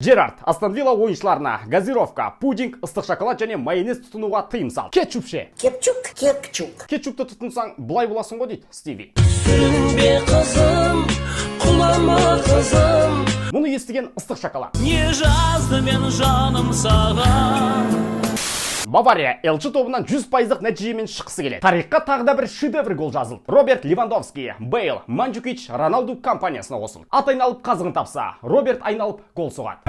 Жерард Астон Вилла ойыншыларына газировка, пудинг, ыстық шоколад және майонез тұтынуға тыйым сал. Кетчуп ше. Кетчупты тұтынсаң, былай боласың ғой дейді Стиви. Сүрінбе қызым, құлама қызым. Мұны естіген ыстық шоколад. Не жазды мен жаным саған? Бавария Элчи тобынан 100% нәтижемен шыққысы келеді. Тарихқа тағы да бір шедевр гол жазылды. Роберт Левандовский, Бейл, Манджукич, Роналду компаниясына қосылды. Ат айналып қазығын тапса, Роберт айналып гол соғады.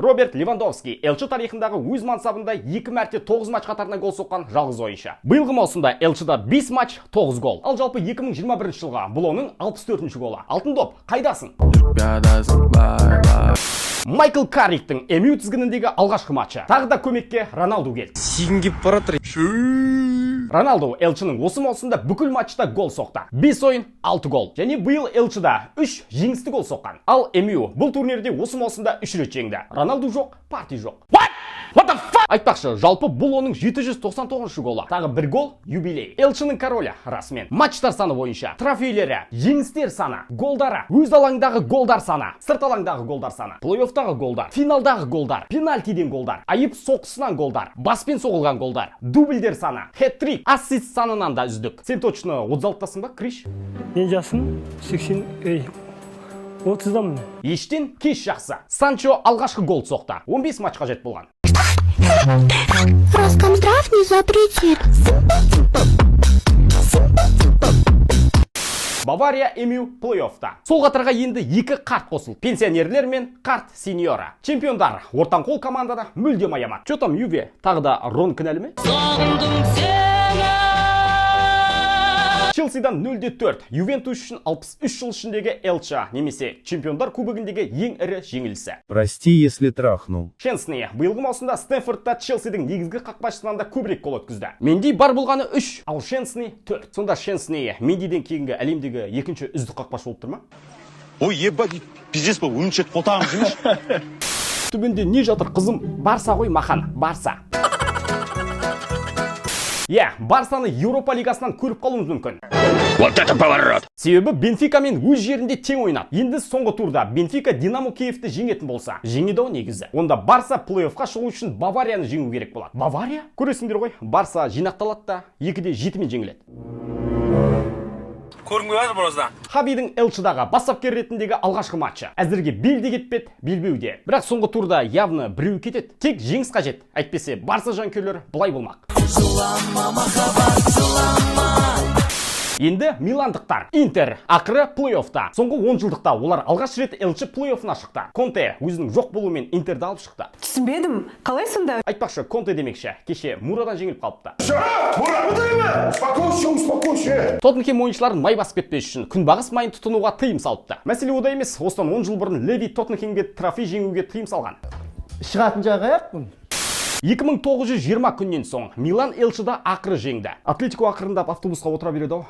Роберт Левандовский Элчи тарихындағы өз мансабында 2 мәрте 9 матч қатарынан гол соққан жалғыз ойыншы. Биылғы маусымда Элчида 5 матч 9 гол. Ал жалпы 2021 жылға бұл оның 64-ші голы. Алтын доп, қайдасың? Майкл Карриктің MU тізгініндегі алғашқы матчы. Тағы да көмекке Роналду келді. Сингіп баратыр. Роналду Элчиның осы маусымда бүкіл матчта гол соқты. 5 ойын, 6 гол. Және биыл Элчида 3 жеңісті гол соққан. Ал MU бұл турнирде осы маусымда 3 рет жеңді. Роналду жоқ, Парти жоқ. What the fuck? Айтпақшы, жалпы бұл оның 799-шы голы. Тағы бір гол, юбилей. Элчиның королі расымен. Матчтар саны бойынша, трофейлері, жеңістер саны, голдары, өз алаңдағы голдар саны, сырт алаңдағы голдар саны, плей-оффтағы голдар, финалдағы голдар, пенальтиден голдар, айып соққысынан голдар, баспен соғылған голдар, дубльдер саны, хет-трик, ассист санынан да үздік. Сен точно 36-тасың ба, Криш? Мен жасым 30-дамын. Ештен кеш жақсы. Санчо алғашқы гол соқты. 15 матчқа жет болған. Роскомздрав не запретит. Бавария MU плей-оффта. Сол қатарға енді 2 қарт қосылды. Пенсионерлер мен қарт сеньора. Чемпиондар ортан қол командада мүлдем аямады. Че там Юве? Тағы да Рон кінәлі ме? Челсидан 0-4. Ювентус үшін 63 жыл ішіндегі Элчи немесе Чемпиондар кубогіндегі ең ірі жеңілісі. Прости, если трахнул. Шенсни биылғы маусымда Стэнфордта Челсидің негізгі қақпашысынан да көбірек гол өткізді. Менди бар болғаны 3, ал Шенсни 4. Сонда Шенсни Мендиден кейінгі әлемдегі екінші үздік қақпашы болып тұр ма? Ой, ебать, пиздец бұл өңшет қотағым жемеш. Түбінде не жатыр қызым? Барса ғой махан, Барса. Барсаны Еуропа лигасынан көріп қалуымыз мүмкін. Вот это поворот! Себебі Бенфика мен өз жерінде тең ойнады. Енді соңғы турда Бенфика Динамо Киевті жеңетін болса, жеңеді негізі. Онда Барса плей-оффқа шығу үшін Баварияны жеңу керек болады. Бавария? Көресіңдер ғой, Барса жинақталады да 2-7 жеңіледі. Көрінбей жатыр біраздан. Хавидің Элчидағы бастапкер ретіндегі алғашқы матчы. Әзірге белде кетпеді, белбеуде. Бірақ соңғы турда явны біреу кетеді. Тек жеңіс қажет. Әйтпесе Барса жанкүйерлері былай болмақ. Енді миландықтар. Интер ақыры плей-оффта. Соңғы 10 жылдықта олар алғаш рет Элчи плей-оффына шықты. Конте өзінің жоқ болуымен Интерді алып шықты. Түсінбедім, қалай сонда? Айтпақшы, Конте демекші, кеше Мурадан жеңіліп қалыпты. Тоттенхем ойыншыларын май басып кетпес үшін күнбағыс майын тұтынуға тыйым салыпты. Мәселе ода емес, осыдан 10 жыл бұрын Леви Тоттенхемге трофей жеңуге тыйым салған. Шығатын жағы аяқпын. 2920 күннен соң Милан Элчида ақыры жеңді. Атлетико ақырындап автобусқа отыра береді.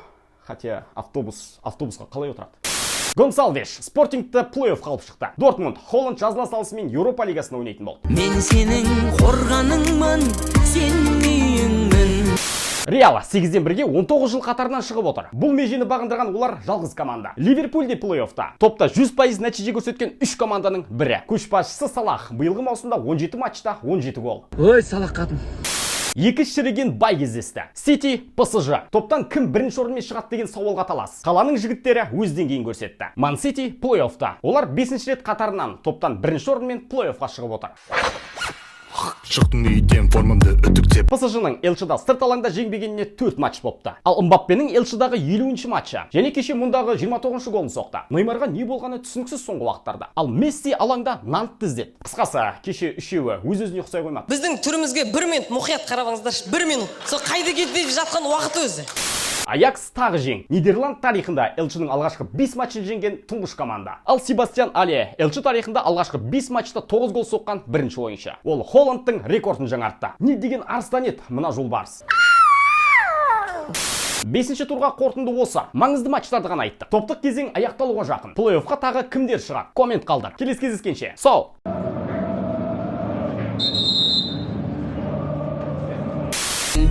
Хотя автобусқа қалай отырады? Гонсалвеш Спортингті плей-оффқа алып шықты. Дортмунд Холланд жазыла салысымен Еуропа лигасына ойнайтын болды. Мен сенің қорғаныңмын, сен мейіңмін. Реал 8-1-ге 19 жыл қатарынан шығып отыр. Бұл межені бағындырған олар жалғыз команда. Ливерпуль де плей-оффта. Топта 100% нәтиже көрсеткен 3 команданың бірі. Көшбасшысы Салах биылғы маусымда 17 матчта 17 гол. Ой, Салах қатын. Екі шіріген бай кездесті. Сити, ПСЖ. Топтан кім бірінші орынмен шығады деген сауалға талас. Қаланың жігіттері өз деңгейін көрсетті. Ман Сити плей-оффта. Олар 5-ші рет қатарынан топтан бірінші орынмен плей-оффқа шығып отыр. Шықтың үйден формамды үтіктеп. ПСЖ-ның Элчида сырт алаңда жеңбегеніне 4 матч болыпты. Ал Мбаппенің Элчидағы 50-ші матчы. Және кеше мұндағы 29-ші голын соқты. Неймарға не болғаны түсініксіз соңғы уақыттарда. Ал Месси алаңда Нантты іздеді. Қысқасы, кеше үшеуі өз-өзіне ұқсай қоймады. Біздің түрімізге 1 минут мұқият қарабаңыздаршы, 1 минут. Сол қайды кетпей жатқан уақыт өзі. Аякс тағы жең. Нидерланд тарихында Элчидің алғашқы 5 матчын жеңген тұңғыш команда. Ал Себастьян Алле Элчи тарихында алғашқы 5 матчта 9 гол соққан бірінші ойыншы. Ол Холландтың рекордын жаңартты. Не деген арыстан еді мына жолбарыс. 5-ші турға қорытынды осы. Маңызды матчтарды ғана айттық. Топтық кезең аяқталуға жақын. Плей-оффқа тағы кімдер шығады? Коммент қалдар. Келесі кездескенше. Сау!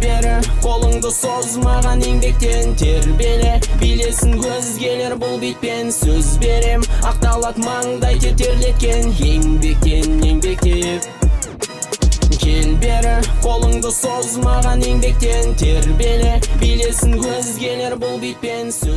бері қолыңды соз маған еңбектен тербеле билесін өзгелер бұл битпен сөз берем ақталат маңдай тетерлеткен еңбектеп кел бері қолыңды соз маған еңбектен тербеле билесін өзгелер бұл битпен сөз